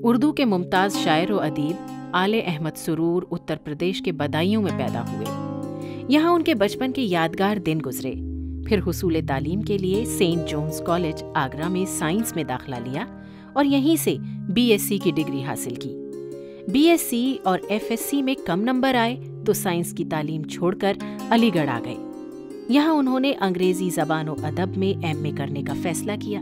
اردو کے ممتاز شاعر و ادیب آل احمد سرور اتر پردیش کے بدایوں میں پیدا ہوئے۔ یہاں ان کے بچپن کے یادگار دن گزرے۔ پھر حصول تعلیم کے لیے سینٹ جونز کالج آگرہ میں سائنس میں داخلہ لیا اور یہیں سے BSc کی ڈگری حاصل کی۔ BSc اور FSc میں کم نمبر آئے تو سائنس کی تعلیم چھوڑ کر علی گڑھ آ گئے۔ یہاں انہوں نے انگریزی زبان و ادب میں MA کرنے کا فیصلہ کیا۔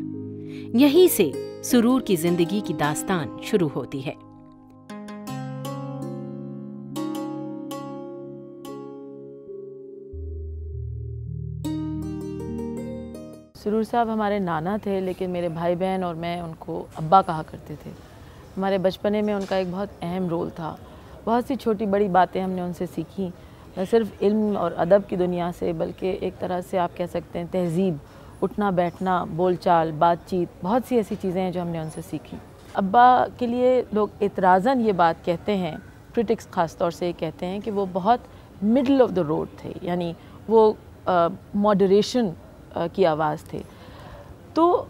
یہیں سے سرور کی زندگی کی داستان شروع ہوتی ہے۔ سرور صاحب ہمارے نانا تھے، لیکن میرے بھائی بہن اور میں ان کو ابا کہا کرتے تھے۔ ہمارے بچپنے میں ان کا ایک بہت اہم رول تھا۔ بہت سی چھوٹی بڑی باتیں ہم نے ان سے سیکھیں، نہ صرف علم اور ادب کی دنیا سے، بلکہ ایک طرح سے آپ کہہ سکتے ہیں تہذیب، اٹھنا بیٹھنا، بول چال، بات چیت، بہت سی ایسی چیزیں ہیں جو ہم نے ان سے سیکھی۔ ابا کے لیے لوگ اعتراضاً یہ بات کہتے ہیں، کرٹکس خاص طور سے یہ کہتے ہیں کہ وہ بہت مڈل آف دا روڈ تھے، یعنی وہ ماڈریشن کی آواز تھے۔ تو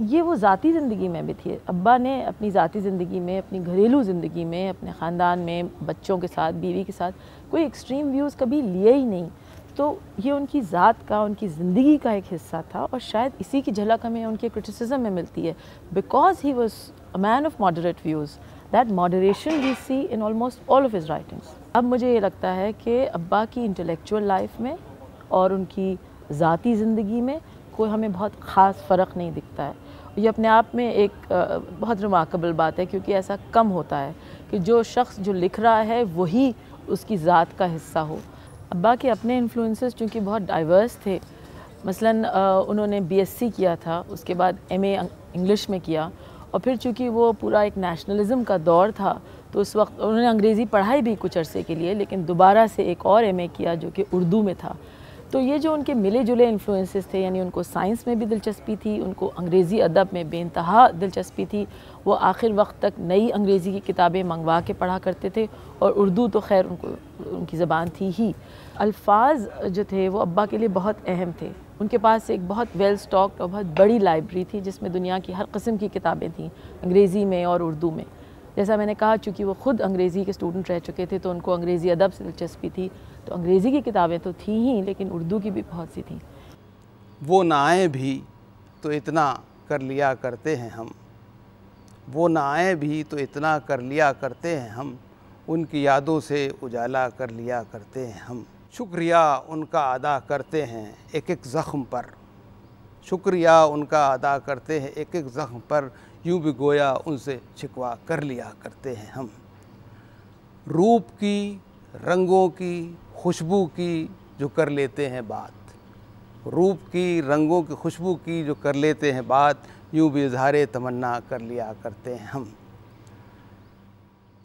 یہ وہ ذاتی زندگی میں بھی تھی۔ ابا نے اپنی ذاتی زندگی میں، اپنی گھریلو زندگی میں، اپنے خاندان میں، بچوں کے ساتھ، بیوی کے ساتھ کوئی ایکسٹریم ویوز کبھی لیے ہی نہیں۔ تو یہ ان کی ذات کا، ان کی زندگی کا ایک حصہ تھا، اور شاید اسی کی جھلک ہمیں ان کے کرٹیسزم میں ملتی ہے۔ Because he was a man of moderate views, that moderation we see in almost all of his writings. اب مجھے یہ لگتا ہے کہ ابا کی انٹلیکچوئل لائف میں اور ان کی ذاتی زندگی میں کوئی ہمیں بہت خاص فرق نہیں دکھتا ہے۔ یہ اپنے آپ میں ایک بہت ریمارکیبل بات ہے، کیونکہ ایسا کم ہوتا ہے کہ جو شخص جو لکھ رہا ہے وہی اس کی ذات کا حصہ ہو۔ ابا کے اپنے انفلوئنسز چونکہ بہت ڈائیورس تھے، مثلاً انہوں نے BSc کیا تھا، اس کے بعد MA انگلش میں کیا، اور پھر چونکہ وہ پورا ایک نیشنلزم کا دور تھا تو اس وقت انہوں نے انگریزی پڑھائی بھی کچھ عرصے کے لیے، لیکن دوبارہ سے ایک اور MA کیا جو کہ اردو میں تھا۔ تو یہ جو ان کے ملے جلے انفلوئنسز تھے، یعنی ان کو سائنس میں بھی دلچسپی تھی، ان کو انگریزی ادب میں بے انتہا دلچسپی تھی، وہ آخر وقت تک نئی انگریزی کی کتابیں منگوا کے پڑھا کرتے تھے، اور اردو تو خیر ان کی زبان تھی ہی۔ الفاظ جو تھے وہ ابا کے لیے بہت اہم تھے۔ ان کے پاس ایک بہت ویل سٹاکڈ اور بہت بڑی لائبریری تھی جس میں دنیا کی ہر قسم کی کتابیں تھیں، انگریزی میں اور اردو میں۔ جیسا میں نے کہا، چونکہ وہ خود انگریزی کے اسٹوڈنٹ رہ چکے تھے تو ان کو انگریزی ادب سے دلچسپی تھی، تو انگریزی کی کتابیں تو تھیں ہی، لیکن اردو کی بھی بہت سی تھیں۔ وہ نہ آئیں بھی تو اتنا کر لیا کرتے ہیں ہم، وہ نہ آئیں بھی تو اتنا کر لیا کرتے ہیں ہم، ان کی یادوں سے اجالا کر لیا کرتے ہیں ہم۔ شکریہ ان کا ادا کرتے ہیں ایک ایک زخم پر، شکریہ ان کا ادا کرتے ہیں ایک ایک زخم پر، یوں بھی گویا ان سے شکوہ کر لیا کرتے ہیں ہم۔ روپ کی، رنگوں کی، خوشبو کی جو کر لیتے ہیں بات، روپ کی، رنگوں کی، خوشبو کی جو کر لیتے ہیں بات، یوں بھی اظہار تمنا کر لیا کرتے ہیں ہم۔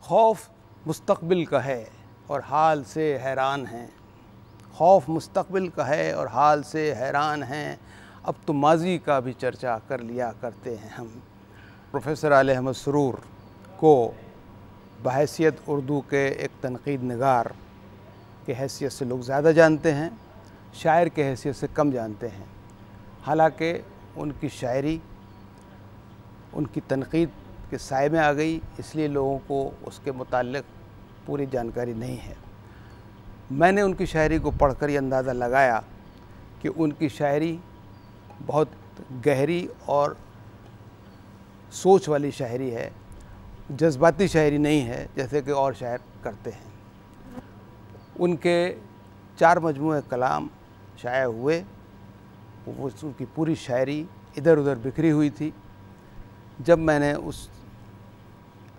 خوف مستقبل کا ہے اور حال سے حیران ہیں، خوف مستقبل کا ہے اور حال سے حیران ہیں، اب تو ماضی کا بھی چرچا کر لیا کرتے ہیں ہم۔ پروفیسر آل احمد سرور کو بحیثیت اردو کے ایک تنقید نگار کی حیثیت سے لوگ زیادہ جانتے ہیں، شاعر کی حیثیت سے کم جانتے ہیں۔ حالانکہ ان کی شاعری ان کی تنقید کے سائے میں آ گئی، اس لیے لوگوں کو اس کے متعلق پوری جانکاری نہیں ہے۔ میں نے ان کی شاعری کو پڑھ کر یہ اندازہ لگایا کہ ان کی شاعری بہت گہری اور سوچ والی شاعری ہے، جذباتی شاعری نہیں ہے جیسے کہ اور شاعر کرتے ہیں۔ ان کے 4 مجموعے کلام شائع ہوئے، وہ ان کی پوری شاعری ادھر ادھر بکھری ہوئی تھی۔ جب میں نے اس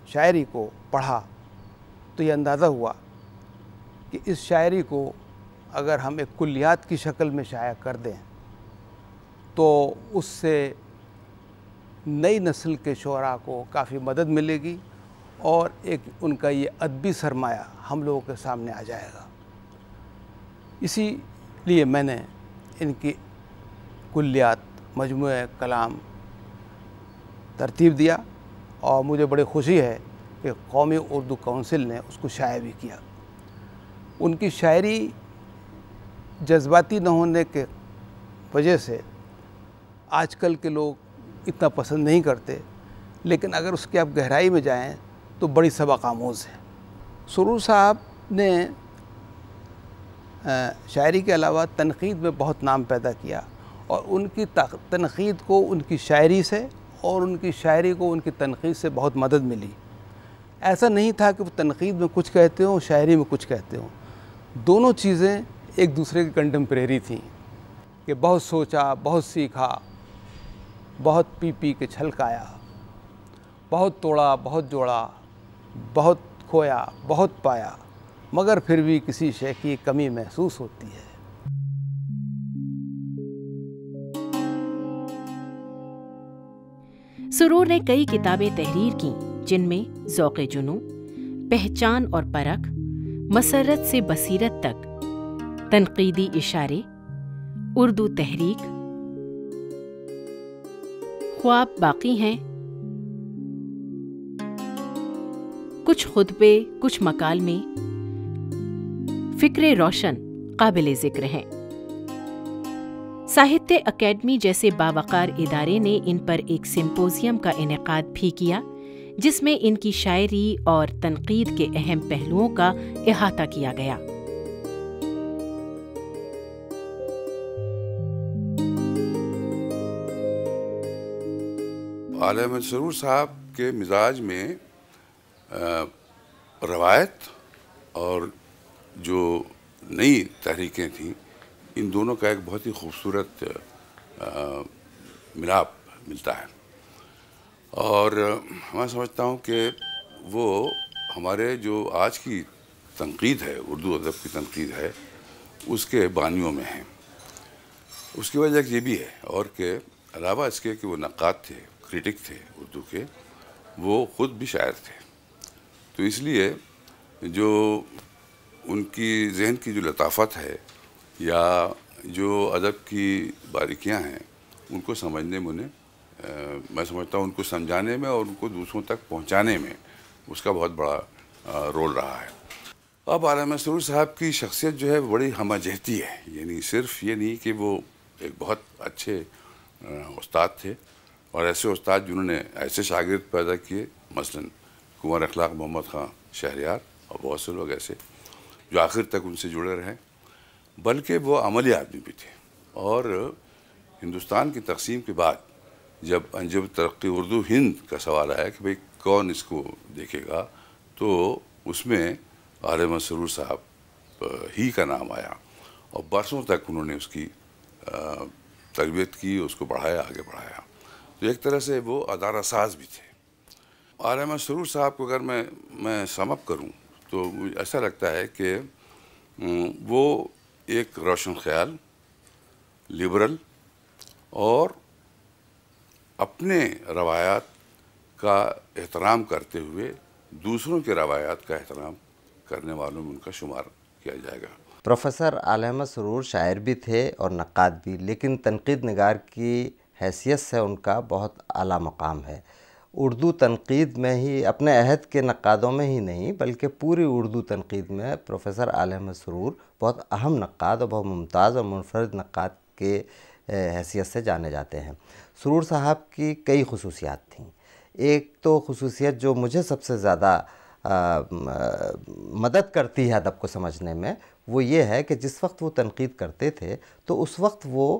شاعری کو پڑھا تو یہ اندازہ ہوا کہ اس شاعری کو اگر ہم ایک کلیات کی شکل میں شائع کر دیں تو اس سے نئی نسل کے شعراء کو کافی مدد ملے گی، اور ایک ان کا یہ ادبی سرمایہ ہم لوگوں کے سامنے آ جائے گا۔ اسی لیے میں نے ان کی کلیات مجموعہ کلام ترتیب دیا، اور مجھے بڑی خوشی ہے کہ قومی اردو کونسل نے اس کو شائع بھی کیا۔ ان کی شاعری جذباتی نہ ہونے کے وجہ سے آج کل کے لوگ اتنا پسند نہیں کرتے، لیکن اگر اس کی آپ گہرائی میں جائیں تو بڑی سبق آموز ہے۔ سرور صاحب نے شاعری کے علاوہ تنقید میں بہت نام پیدا کیا، اور ان کی تنقید کو ان کی شاعری سے اور ان کی شاعری کو ان کی تنقید سے بہت مدد ملی۔ ایسا نہیں تھا کہ وہ تنقید میں کچھ کہتے ہوں، شاعری میں کچھ کہتے ہوں، دونوں چیزیں ایک دوسرے کی کنٹمپریری تھیں، کہ بہت سوچا، بہت سیکھا، بہت پی کے چھلکایا، بہت توڑا، بہت جوڑا، بہت کھویا، بہت پایا، مگر پھر بھی کسی شے کی کمی محسوس ہوتی ہے۔ سرور نے کئی کتابیں تحریر کیں، جن میں ذوق جنوں، پہچان اور پرکھ، مسرت سے بصیرت تک، تنقیدی اشارے، اردو تحریک، خواب باقی ہیں، کچھ خطبے، کچھ مکالمے، فکر روشن قابل ذکر ہیں۔ ساہتیہ اکیڈمی جیسے باوقار ادارے نے ان پر ایک سمپوزیم کا انعقاد بھی کیا، جس میں ان کی شاعری اور تنقید کے اہم پہلوؤں کا احاطہ کیا گیا۔ آل احمد سرور صاحب کے مزاج میں روایت اور جو نئی تحریکیں تھیں، ان دونوں کا ایک بہت ہی خوبصورت ملاپ ملتا ہے، اور میں سمجھتا ہوں کہ وہ ہمارے جو آج کی تنقید ہے، اردو ادب کی تنقید ہے، اس کے بانیوں میں ہیں۔ اس کی وجہ یہ بھی ہے، اور کہ علاوہ اس کے کہ وہ نقاد تھے، کریٹک تھے اردو کے، وہ خود بھی شاعر تھے، تو اس لیے جو ان کی ذہن کی جو لطافت ہے یا جو ادب کی باریکیاں ہیں، ان کو سمجھنے میں سمجھتا ہوں ان کو سمجھانے میں اور ان کو دوسروں تک پہنچانے میں اس کا بہت بڑا رول رہا ہے۔ اب آل احمد سرور صاحب کی شخصیت جو ہے بڑی ہمہ جہتی ہے، یعنی صرف یہ نہیں کہ وہ ایک بہت اچھے استاد تھے، اور ایسے استاد جنہوں نے ایسے شاگرد پیدا کیے، مثلا کنور اخلاق محمد خان شہریار اور بہت سے لوگ ایسے جو آخر تک ان سے جڑے رہے، بلکہ وہ عملی آدمی بھی تھے۔ اور ہندوستان کی تقسیم کے بعد جب انجمن ترقی اردو ہند کا سوال آیا کہ بھئی کون اس کو دیکھے گا، تو اس میں آل احمد سرور صاحب ہی کا نام آیا، اور برسوں تک انہوں نے اس کی تربیت کی، اس کو بڑھایا، آگے بڑھایا، تو ایک طرح سے وہ ادارہ ساز بھی تھے۔ آل احمد سرور صاحب کو اگر میں سم اپ کروں تو مجھے ایسا لگتا ہے کہ وہ ایک روشن خیال، لبرل، اور اپنے روایات کا احترام کرتے ہوئے دوسروں کے روایات کا احترام کرنے والوں میں ان کا شمار کیا جائے گا۔ پروفیسر آل احمد سرور شاعر بھی تھے اور نقاد بھی، لیکن تنقید نگار کی حیثیت سے ان کا بہت اعلیٰ مقام ہے۔ اردو تنقید میں ہی، اپنے عہد کے نقادوں میں ہی نہیں بلکہ پوری اردو تنقید میں پروفیسر آل احمد سرور بہت اہم نقاد اور بہت ممتاز اور منفرد نقاد کے حیثیت سے جانے جاتے ہیں۔ سرور صاحب کی کئی خصوصیات تھیں۔ ایک تو خصوصیت جو مجھے سب سے زیادہ مدد کرتی ہے ادب کو سمجھنے میں، وہ یہ ہے کہ جس وقت وہ تنقید کرتے تھے تو اس وقت وہ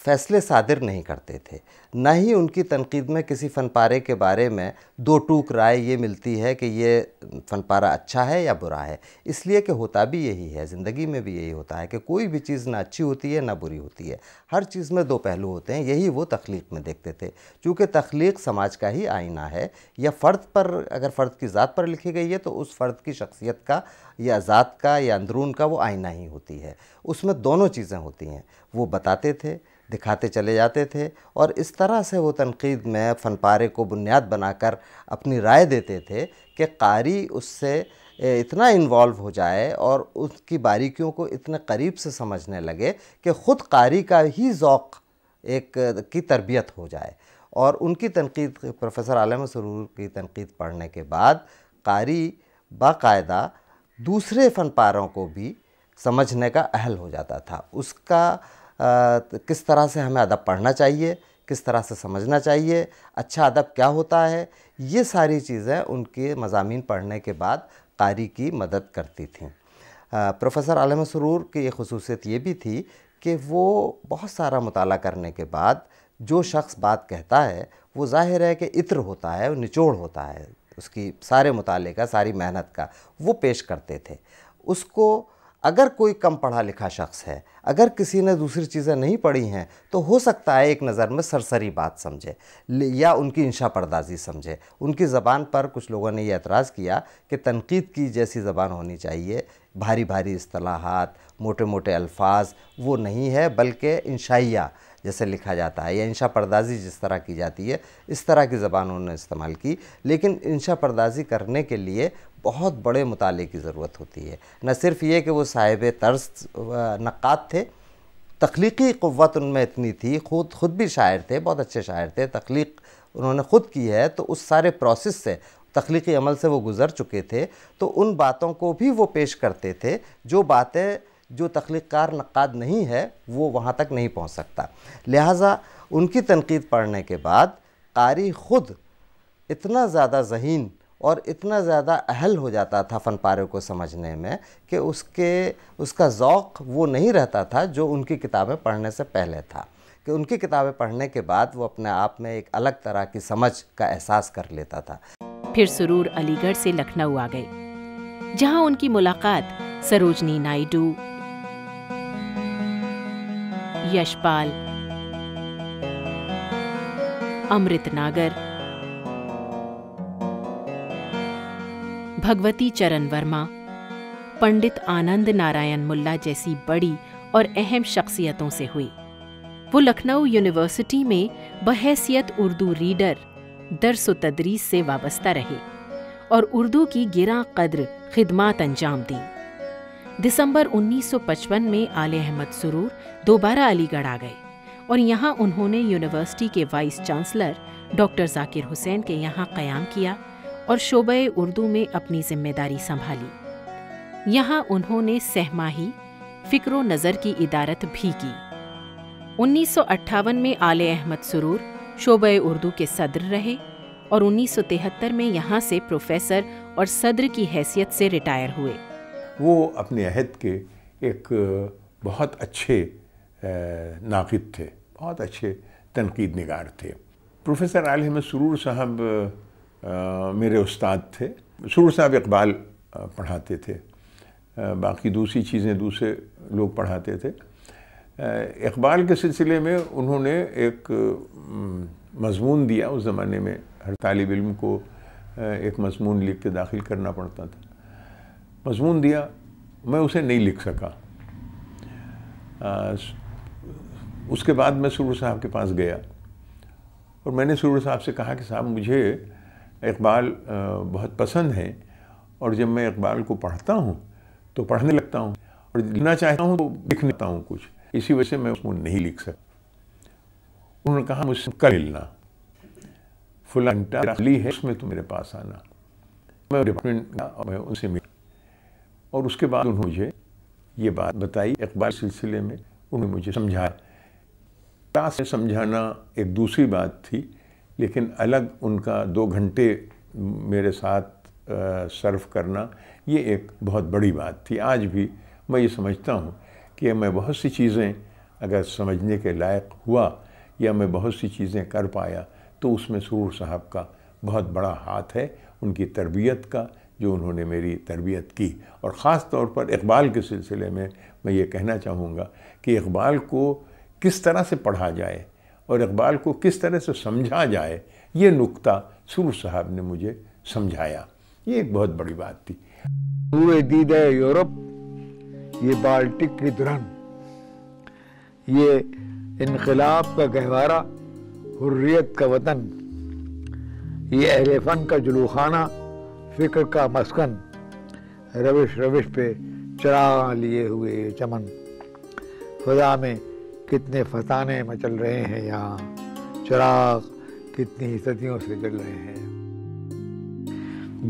فیصلے صادر نہیں کرتے تھے، نہ ہی ان کی تنقید میں کسی فن پارے کے بارے میں دو ٹوک رائے یہ ملتی ہے کہ یہ فن پارہ اچھا ہے یا برا ہے، اس لیے کہ ہوتا بھی یہی ہے، زندگی میں بھی یہی ہوتا ہے کہ کوئی بھی چیز نہ اچھی ہوتی ہے نہ بری ہوتی ہے، ہر چیز میں دو پہلو ہوتے ہیں، یہی وہ تخلیق میں دیکھتے تھے۔ چونکہ تخلیق سماج کا ہی آئینہ ہے، یا فرد پر، اگر فرد کی ذات پر لکھی گئی ہے تو اس فرد کی شخصیت کا یا ذات کا یا اندرون کا وہ آئینہ ہی ہوتی ہے، اس میں دونوں چیزیں ہوتی ہیں۔ وہ بتاتے تھے، دکھاتے چلے جاتے تھے، اور اس طرح سے وہ تنقید میں فن پارے کو بنیاد بنا کر اپنی رائے دیتے تھے کہ قاری اس سے اتنا انوالو ہو جائے اور اس کی باریکیوں کو اتنے قریب سے سمجھنے لگے کہ خود قاری کا ہی ذوق ایک کی تربیت ہو جائے۔ اور ان کی تنقید، پروفیسر آل احمد سرور کی تنقید پڑھنے کے بعد قاری باقاعدہ دوسرے فن پاروں کو بھی سمجھنے کا اہل ہو جاتا تھا۔ اس کا کس طرح سے ہمیں ادب پڑھنا چاہیے، کس طرح سے سمجھنا چاہیے، اچھا ادب کیا ہوتا ہے، یہ ساری چیزیں ان کے مضامین پڑھنے کے بعد قاری کی مدد کرتی تھیں۔ پروفیسر عالم سرور کی ایک خصوصیت یہ بھی تھی کہ وہ بہت سارا مطالعہ کرنے کے بعد جو شخص بات کہتا ہے وہ ظاہر ہے کہ عطر ہوتا ہے، نچوڑ ہوتا ہے اس کی سارے مطالعے کا، ساری محنت کا، وہ پیش کرتے تھے۔ اس کو اگر کوئی کم پڑھا لکھا شخص ہے، اگر کسی نے دوسری چیزیں نہیں پڑھی ہیں تو ہو سکتا ہے ایک نظر میں سرسری بات سمجھے یا ان کی انشا پردازی سمجھے۔ ان کی زبان پر کچھ لوگوں نے یہ اعتراض کیا کہ تنقید کی جیسی زبان ہونی چاہیے، بھاری بھاری اصطلاحات، موٹے موٹے الفاظ وہ نہیں ہے، بلکہ انشائیہ جیسے لکھا جاتا ہے یا انشا پردازی جس طرح کی جاتی ہے اس طرح کی زبان انہوں نے استعمال کی۔ لیکن انشا پردازی کرنے کے لیے بہت بڑے مطالعے کی ضرورت ہوتی ہے، نہ صرف یہ کہ وہ صاحب طرز نقاد تھے، تخلیقی قوت ان میں اتنی تھی، خود بھی شاعر تھے، بہت اچھے شاعر تھے، تخلیق انہوں نے خود کی ہے، تو اس سارے پروسیس سے، تخلیقی عمل سے وہ گزر چکے تھے، تو ان باتوں کو بھی وہ پیش کرتے تھے جو باتیں جو تخلیق کار نقاد نہیں ہے وہ وہاں تک نہیں پہنچ سکتا۔ لہٰذا ان کی تنقید پڑھنے کے بعد قاری خود اتنا زیادہ ذہین اور اتنا زیادہ اہل ہو جاتا تھا فن پارے کو سمجھنے میں کہ اس کا ذوق وہ نہیں رہتا تھا جو ان کی کتابیں پڑھنے سے پہلے تھا، کہ ان کی کتابیں پڑھنے کے بعد وہ اپنے آپ میں ایک الگ طرح کی سمجھ کا احساس کر لیتا تھا۔ پھر سرور علی گڑھ سے لکھنؤ آ گئے، جہاں ان کی ملاقات سروجنی نائیڈو، یشپال، امرت ناگر، بھگوتی چرن ورما، پنڈت آنند نارائن ملا جیسی بڑی اور اہم شخصیتوں سے ہوئی۔ وہ لکھنؤ یونیورسٹی میں بحیثیت اردو ریڈر درس و تدریس سے وابستہ رہے اور اردو کی گراں قدر خدمات انجام دیں۔ دسمبر 1955 میں آل احمد سرور دوبارہ علی گڑھ آ گئے اور یہاں انہوں نے یونیورسٹی کے وائس چانسلر ڈاکٹر ذاکر حسین کے یہاں قیام کیا اور شعبہ اردو میں اپنی ذمہ داری سنبھالی۔ یہاں انہوں نے سہ ماہی فکر و نظر کی ادارت بھی کی۔ 1958 میں آل احمد سرور شعبہ اردو کے صدر رہے اور 1973 میں یہاں سے پروفیسر اور صدر کی حیثیت سے ریٹائر ہوئے۔ وہ اپنے عہد کے ایک بہت اچھے ناقد تھے، بہت اچھے تنقید نگار تھے۔ پروفیسر عالم احمد سرور صاحب میرے استاد تھے۔ سرور صاحب اقبال پڑھاتے تھے، باقی دوسری چیزیں دوسرے لوگ پڑھاتے تھے۔ اقبال کے سلسلے میں انہوں نے ایک مضمون دیا، اس زمانے میں ہر طالب علم کو ایک مضمون لکھ کے داخل کرنا پڑتا تھا۔ مضمون دیا، میں اسے نہیں لکھ سکا۔ اس کے بعد میں سرور صاحب کے پاس گیا اور میں نے سرور صاحب سے کہا کہ صاحب مجھے اقبال بہت پسند ہے اور جب میں اقبال کو پڑھتا ہوں تو پڑھنے لگتا ہوں اور لکھنا چاہتا ہوں تو لکھ لیتا ہوں کچھ، اسی وجہ سے میں اس کو نہیں لکھ سکتا۔ انہوں نے کہا مجھ سے کل ملنا، فلاں خالی ہے، اس میں تو میرے پاس آنا۔ میں ڈپارٹمنٹ گیا اور میں ان سے ملا اور اس کے بعد انہوں نے مجھے یہ بات بتائی اقبال سلسلے میں، انہوں نے مجھے سمجھایا۔ کلاس میں سمجھانا ایک دوسری بات تھی، لیکن الگ ان کا 2 گھنٹے میرے ساتھ صرف کرنا یہ ایک بہت بڑی بات تھی۔ آج بھی میں یہ سمجھتا ہوں کہ میں بہت سی چیزیں اگر سمجھنے کے لائق ہوا یا میں بہت سی چیزیں کر پایا تو اس میں سرور صاحب کا بہت بڑا ہاتھ ہے، ان کی تربیت کا، جو انہوں نے میری تربیت کی۔ اور خاص طور پر اقبال کے سلسلے میں یہ کہنا چاہوں گا کہ اقبال کو کس طرح سے پڑھا جائے اور اقبال کو کس طرح سے سمجھا جائے، یہ نکتہ سرور صاحب نے مجھے سمجھایا۔ یہ ایک بہت بڑی بات تھی۔ ہوئے دیدہ یورپ، یہ بالٹک کی درہن، یہ انقلاب کا گہوارہ، حریت کا وطن، یہ اہل فن کا جلوخانہ، فکر کا مسکن، روش روش پہ چراغ لیے ہوئے چمن، فضا میں کتنے فسانے مچل رہے ہیں، یہاں چراغ کتنی صدیوں سے جل رہے ہیں۔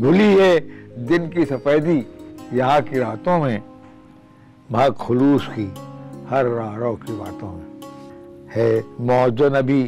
گھلی ہے دن کی سفیدی یہاں کی راتوں میں، بھاگ خلوص کی ہر راہ رو کی باتوں میں، ہے موج نبی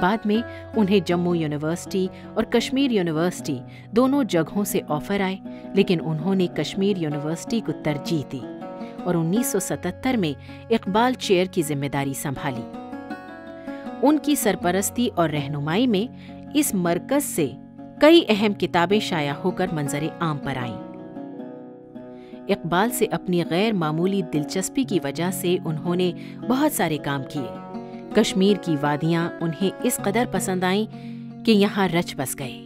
بعد میں انہیں جموں یونیورسٹی اور کشمیر یونیورسٹی دونوں جگہوں سے آفر آئے، لیکن انہوں نے کشمیر یونیورسٹی کو ترجیح دی اور 1977 میں اقبال چیئر کی ذمہ داری سنبھالی۔ ان کی سرپرستی اور رہنمائی میں اس مرکز سے کئی اہم کتابیں شائع ہو کر منظر عام پر آئیں۔ اقبال سے اپنی غیر معمولی دلچسپی کی وجہ سے انہوں نے بہت سارے کام کیے۔ کشمیر کی وادیاں انہیں اس قدر پسند آئیں کہ یہاں رچ بس گئے۔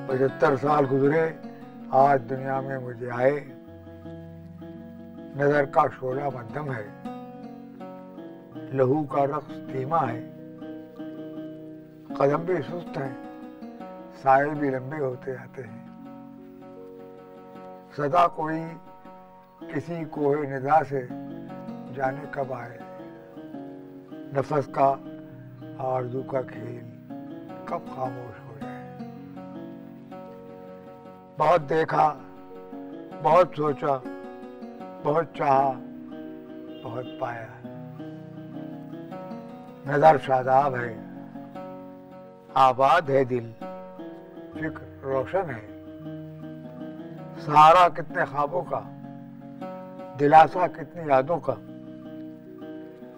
75 سال گزرے، آج دنیا میں مجھے آئے، نظر کا شعلہ مدھم ہے، لہو کا رقص دھیما ہے، قدم بھی سست ہیں، سائے بھی لمبے ہوتے آتے ہیں، صدا کوئی کسی کوہ ندا سے جانے کب آئے، نفس کا آرزو کا کھیل کب خاموش ہو جائے۔ بہت دیکھا، بہت سوچا، بہت چاہا، بہت پایا، نظر شاداب ہے، آباد ہے دل، فکر روشن ہے، سہارا کتنے خوابوں کا، دلاسا کتنی یادوں کا،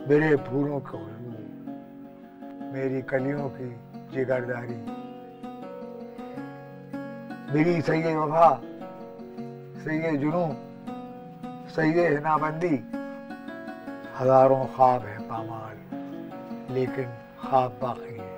میرے پھولوں کی خوشبو، میری کلیوں کی جگرداری، میری سید وفا، سید جنوں، سید حنا بندی، ہزاروں خواب ہیں پامال، لیکن خواب باقی ہے۔